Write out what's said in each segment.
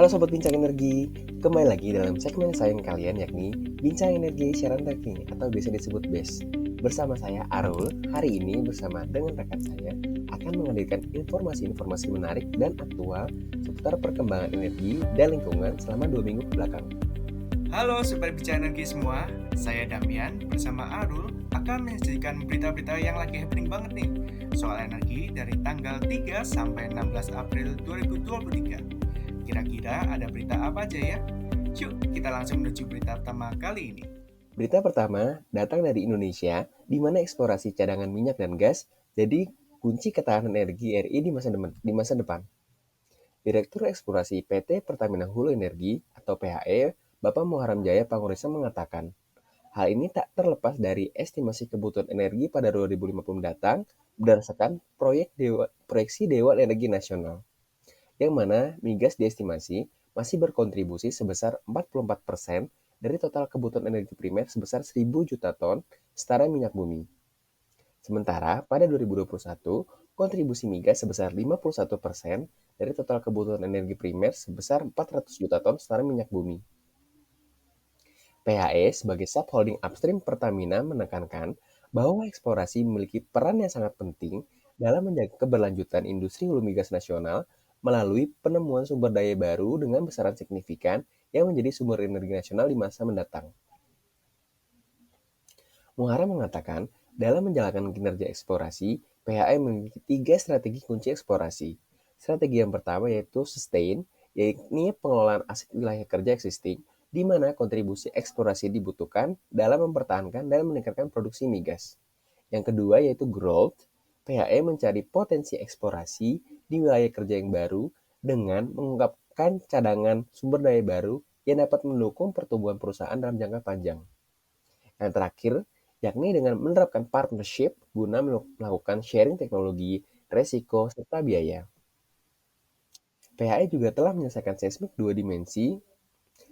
Halo Sobat Bincang Energi, kembali lagi dalam segmen kesayangan kalian yakni Bincang Energi Siaran Terkini atau biasa disebut BES. Bersama saya Arul, hari ini bersama dengan rekan saya akan menghadirkan informasi-informasi menarik dan aktual seputar perkembangan energi dan lingkungan selama 2 minggu kebelakang. Halo Sobat Bicara Energi semua, saya Damian bersama Arul akan menyajikan berita-berita yang lagi happening banget nih soal energi dari tanggal 3 sampai 16 April 2023. Kira-kira ada berita apa aja ya? Yuk kita langsung menuju berita pertama kali ini. Berita pertama datang dari Indonesia, di mana eksplorasi cadangan minyak dan gas jadi kunci ketahanan energi RI di masa depan. Direktur Eksplorasi PT Pertamina Hulu Energi atau PHE, Bapak Muharam Jaya Pangurisa mengatakan, hal ini tak terlepas dari estimasi kebutuhan energi pada 2050 mendatang berdasarkan proyeksi Dewan Energi Nasional, yang mana migas diestimasi masih berkontribusi sebesar 44% dari total kebutuhan energi primer sebesar 1.000 juta ton setara minyak bumi. Sementara pada 2021, kontribusi migas sebesar 51% dari total kebutuhan energi primer sebesar 400 juta ton setara minyak bumi. PHE sebagai subholding upstream Pertamina menekankan bahwa eksplorasi memiliki peran yang sangat penting dalam menjaga keberlanjutan industri hulu migas nasional melalui penemuan sumber daya baru dengan besaran signifikan yang menjadi sumber energi nasional di masa mendatang. Muhara mengatakan, dalam menjalankan kinerja eksplorasi, PHI memiliki 3 strategi kunci eksplorasi. Strategi yang pertama yaitu sustain, yakni pengelolaan aset wilayah kerja existing, di mana kontribusi eksplorasi dibutuhkan dalam mempertahankan dan meningkatkan produksi migas. Yang kedua yaitu growth, PHE mencari potensi eksplorasi di wilayah kerja yang baru dengan mengungkapkan cadangan sumber daya baru yang dapat mendukung pertumbuhan perusahaan dalam jangka panjang. Yang terakhir, yakni dengan menerapkan partnership guna melakukan sharing teknologi, resiko, serta biaya. PHI juga telah menyelesaikan seismik 2 dimensi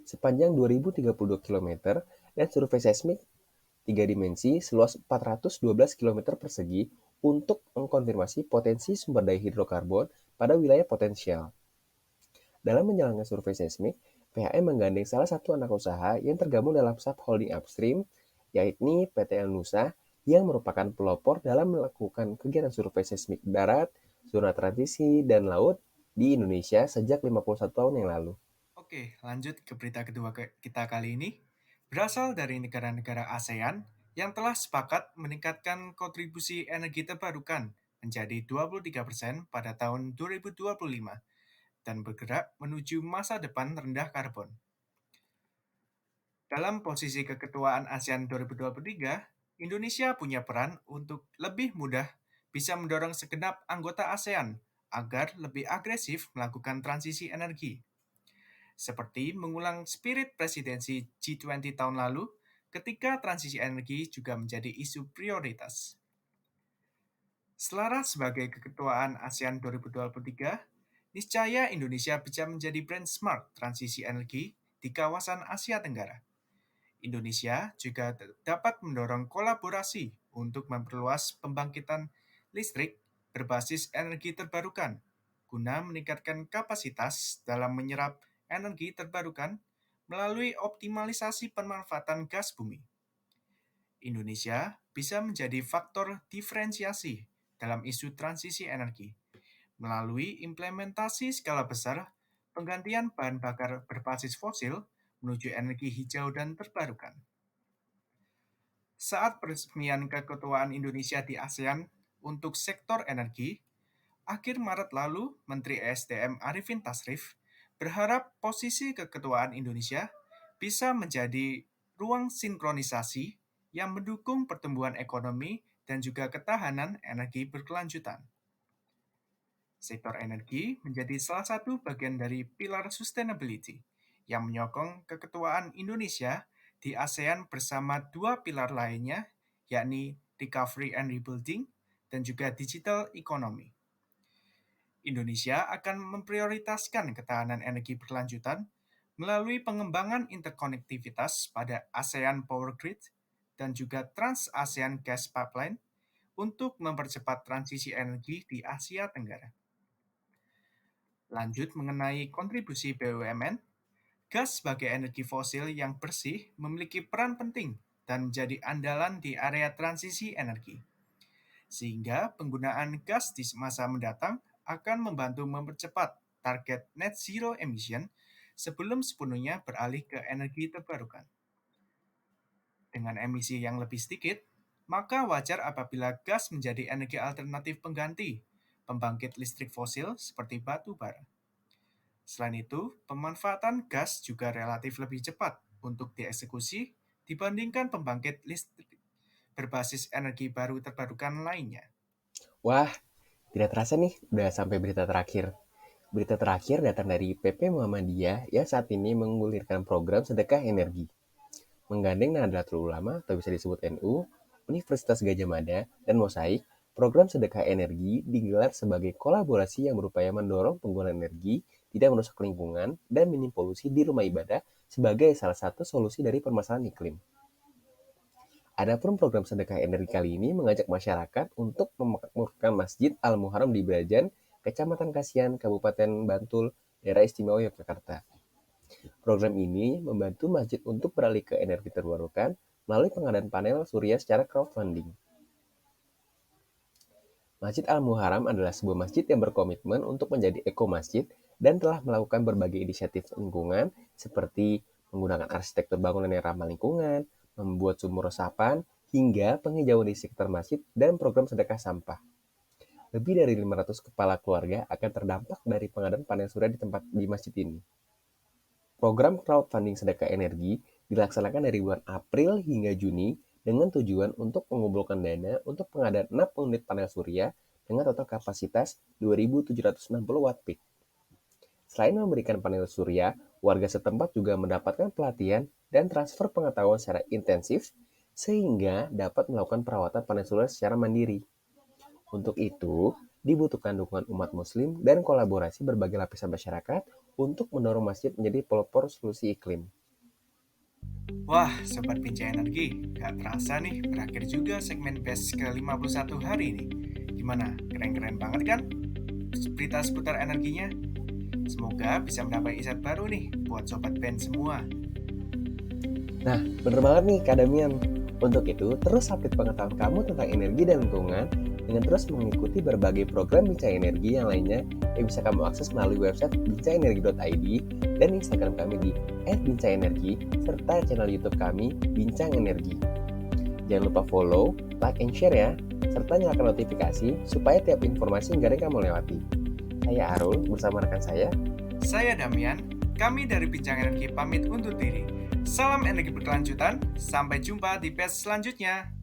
sepanjang 2.032 km dan survei seismik 3 dimensi seluas 412 km persegi untuk mengkonfirmasi potensi sumber daya hidrokarbon pada wilayah potensial. Dalam menjalankan survei seismik, PHM menggandeng salah satu anak usaha yang tergabung dalam subholding upstream, yakni PT El Nusa, yang merupakan pelopor dalam melakukan kegiatan survei seismik darat, zona transisi, dan laut di Indonesia sejak 51 tahun yang lalu. Oke, lanjut ke berita kedua kita kali ini. Berasal dari negara-negara ASEAN yang telah sepakat meningkatkan kontribusi energi terbarukan menjadi 23% pada tahun 2025 dan bergerak menuju masa depan rendah karbon. Dalam posisi keketuaan ASEAN 2023, Indonesia punya peran untuk lebih mudah bisa mendorong segenap anggota ASEAN agar lebih agresif melakukan transisi energi. Seperti mengulang spirit presidensi G20 tahun lalu ketika transisi energi juga menjadi isu prioritas. Selaras sebagai keketuaan ASEAN 2023, niscaya Indonesia bisa menjadi benchmark transisi energi di kawasan Asia Tenggara. Indonesia juga dapat mendorong kolaborasi untuk memperluas pembangkitan listrik berbasis energi terbarukan guna meningkatkan kapasitas dalam menyerap energi terbarukan melalui optimalisasi pemanfaatan gas bumi. Indonesia bisa menjadi faktor diferensiasi dalam isu transisi energi melalui implementasi skala besar penggantian bahan bakar berbasis fosil menuju energi hijau dan terbarukan. Saat peresmian keketuaan Indonesia di ASEAN untuk sektor energi, akhir Maret lalu, Menteri ESDM Arifin Tasrif berharap posisi keketuaan Indonesia bisa menjadi ruang sinkronisasi yang mendukung pertumbuhan ekonomi dan juga ketahanan energi berkelanjutan. Sektor energi menjadi salah satu bagian dari pilar sustainability yang menyokong keketuaan Indonesia di ASEAN bersama dua pilar lainnya, yakni recovery and rebuilding dan juga digital economy. Indonesia akan memprioritaskan ketahanan energi berkelanjutan melalui pengembangan interkonektivitas pada ASEAN Power Grid dan juga Trans-ASEAN Gas Pipeline untuk mempercepat transisi energi di Asia Tenggara. Lanjut mengenai kontribusi BUMN, gas sebagai energi fosil yang bersih memiliki peran penting dan menjadi andalan di area transisi energi. Sehingga penggunaan gas di masa mendatang akan membantu mempercepat target net zero emission sebelum sepenuhnya beralih ke energi terbarukan. Dengan emisi yang lebih sedikit, maka wajar apabila gas menjadi energi alternatif pengganti pembangkit listrik fosil seperti batu bara. Selain itu, pemanfaatan gas juga relatif lebih cepat untuk dieksekusi dibandingkan pembangkit listrik berbasis energi baru terbarukan lainnya. Wah, tidak terasa nih, udah sampai berita terakhir. Berita terakhir datang dari PP Muhammadiyah yang saat ini menggulirkan program sedekah energi. Menggandeng Nahdlatul Ulama atau bisa disebut NU, Universitas Gadjah Mada, dan Mosaik, program sedekah energi digelar sebagai kolaborasi yang berupaya mendorong penggunaan energi tidak merusak lingkungan dan minim polusi di rumah ibadah sebagai salah satu solusi dari permasalahan iklim. Adapun program sedekah energi kali ini mengajak masyarakat untuk memakmurkan Masjid Al-Muharram di Brajan, Kecamatan Kasihan, Kabupaten Bantul, Daerah Istimewa Yogyakarta. Program ini membantu masjid untuk beralih ke energi terbarukan melalui pengadaan panel surya secara crowdfunding. Masjid Al-Muharram adalah sebuah masjid yang berkomitmen untuk menjadi eko-masjid dan telah melakukan berbagai inisiatif lingkungan seperti menggunakan arsitektur bangunan yang ramah lingkungan, membuat sumur resapan, hingga penghijauan di sekitar masjid dan program sedekah sampah. Lebih dari 500 kepala keluarga akan terdampak dari pengadaan panel surya di masjid ini. Program crowdfunding sedekah energi dilaksanakan dari bulan April hingga Juni dengan tujuan untuk mengumpulkan dana untuk pengadaan 6 unit panel surya dengan total kapasitas 2.760 watt peak. Selain memberikan panel surya, warga setempat juga mendapatkan pelatihan dan transfer pengetahuan secara intensif sehingga dapat melakukan perawatan panel surya secara mandiri. Untuk itu, dibutuhkan dukungan umat muslim dan kolaborasi berbagai lapisan masyarakat untuk mendorong masjid menjadi pelopor solusi iklim. Wah, Sobat Bincang Energi, gak terasa nih berakhir juga segmen BES ke-51 hari ini. Gimana? Keren-keren banget kan? Berita seputar energinya. Semoga bisa mendapat insight baru nih buat Sobat Ben semua. Nah, bener banget nih Kak Damian. Untuk itu, terus update pengetahuan kamu tentang energi dan lingkungan dengan terus mengikuti berbagai program Bincang Energi yang lainnya yang bisa kamu akses melalui website bincangenergi.id dan Instagram kami di @bincangenergi serta channel YouTube kami Bincang Energi. Jangan lupa follow, like, and share ya, serta nyalakan notifikasi supaya tiap informasi nggak ada yang kamu lewati. Saya Arul bersama rekan saya Damian, kami dari Bincang Energi pamit undur diri. Salam energi berkelanjutan, sampai jumpa di BES selanjutnya.